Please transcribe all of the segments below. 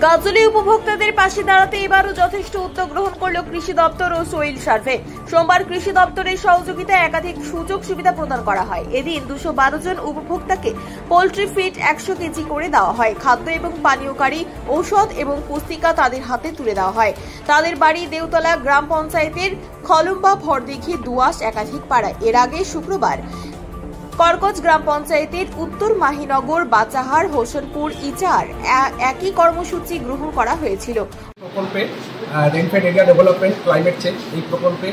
গাজলে উপভোক্তাদের পাশে দাঁড়াতে এবারও যথেষ্ট উদ্যোগ গ্রহণ করল কৃষি দপ্তর ও সোইল সার্ভে। সোমবার কৃষি দপ্তরের সহযোগিতায় একাধিক সুযোগ সুবিধা প্রদান করা হয়। এদিন 212 জন উপভোক্তাকে পোল্ট্রি ফিড 100 কেজি করে দেওয়া হয়। খাদ্য এবং পানীয়কারী, ঔষধ এবং পুস্তিকা তাদের হাতে তুলে দেওয়া হয়। তাদের বাড়ি দেউতলা গ্রাম পঞ্চায়েতের খলম্বা, ভরদিঘি, দুয়াশ একাধিক পাড়ায়। এর আগে শুক্রবার করকজ গ্রাম পঞ্চায়েতের উত্তর মাহিনগর, বাচাহার, হোসেনপুর, ইচার একই কর্মসূচি গ্রহণ করা হয়েছিল। প্রকল্পে rainfed area development climate change এই প্রকল্পে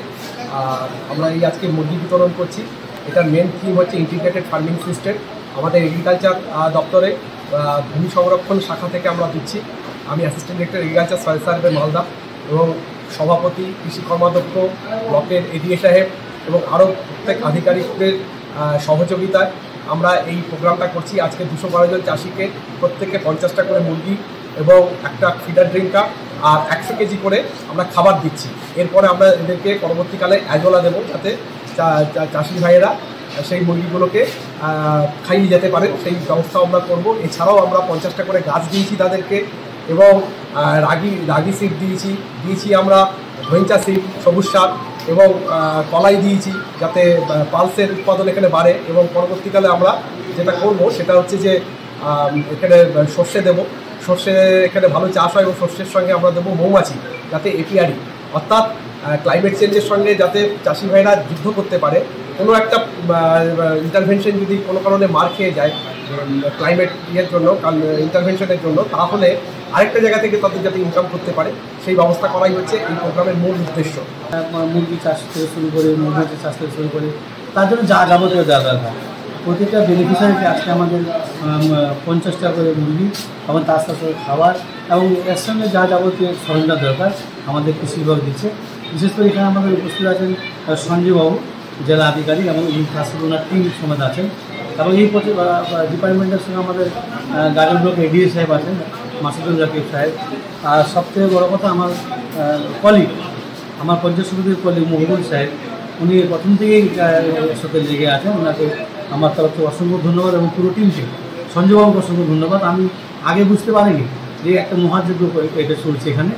আমরা এই আজকে মুরগি বিতরণ করছি। এটার মেন থিম হচ্ছে ইন্টিগ্রেটেড ফার্মিং সিস্টেম। আমাদের এগ্রিকালচার দপ্তরে ভূমি সংরক্ষণ শাখা থেকে আমরা দিচ্ছি। আমি assistant director agriculture soil survey Malda এবং সভাপতি কৃষি কর্মাধ্যক্ষ ব্লকের এডিএ সাহেব এবং আরও প্রত্যেক আধিকারিকদের সহযোগিতায় আমরা এই প্রোগ্রামটা করছি। আজকে 212 জন চাষিকে প্রত্যেককে 50টা করে মুরগি এবং একটা ফিডার ড্রিঙ্কার আর 100 কেজি করে আমরা খাবার দিচ্ছি। এরপরে আমরা এদেরকে পরবর্তীকালে অ্যাজোলা দেবো, যাতে চাষি ভাইয়েরা সেই মুরগিগুলোকে খাইয়ে যেতে পারেন, সেই ব্যবস্থাও আমরা করব। এছাড়াও আমরা 50টা করে গাছ দিয়েছি তাদেরকে এবং রাগি সিড দিয়েছি আমরা ধইঞ্চা সিড, সবুজ শাক এবং কলাই দিয়েছি, যাতে পালসের উৎপাদন এখানে বাড়ে। এবং পরবর্তীকালে আমরা যেটা করব সেটা হচ্ছে যে এখানে সর্ষে দেবো, সর্ষে এখানে ভালো চাষ হয় এবং সর্ষের সঙ্গে আমরা দেবো মৌমাছি, যাতে এপিআরি অর্থাৎ ক্লাইমেট চেঞ্জের সঙ্গে যাতে চাষি ভাইরা যুদ্ধ করতে পারে। কোনো একটা ইন্টারভেনশন যদি কোনো কারণে মার খেয়ে যায় ক্লাইমেট জন্য, ইন্টারভেনশনের জন্য, তাহলে আরেকটা জায়গা থেকে তাদের যাতে ইনকাম করতে পারে সেই ব্যবস্থা করাই হচ্ছে এই প্রোগ্রামের মূল উদ্দেশ্য। মুরগি চাষ থেকে শুরু করে, মৌমাছি চাষ থেকে শুরু করে, তার জন্য যা যাবতীয় দেওয়া দরকার প্রতিটা বেনিফিশিয়ারিকে আজকে আমাদের 50টা করে মুরগি এবং তার সাথে খাবার এবং এর সঙ্গে যা যাবতীয় সরঞ্জাম দরকার আমাদের কৃষি বিভাগ দিচ্ছে। বিশেষ করে এখানে আমাদের উপস্থিত আছেন সঞ্জীববাবু, জেলা আধিকারিক, এবং ওনার টিম সমেত আছেন। এবং এই ডিপার্টমেন্টের সঙ্গে আমাদের গাজন ব্লক এডিএ সাহেব আছেন, মাসুদুল জাকির সাহেব। আর সবথেকে বড় কথা আমার কলিগ, আমার পঞ্চায়েত সমিতির কলিগ মহিবুল সাহেব, উনি প্রথম থেকেই সাথে লেগে আছেন। ওনাকে আমার তরফ থেকে অসংখ্য ধন্যবাদ এবং পুরো টিমকে, সঞ্জয়বাবুকে অসংখ্য ধন্যবাদ। আমি আগে বুঝতে পারিনি যে একটা মহাযজ্ঞ এটা চলছে এখানে।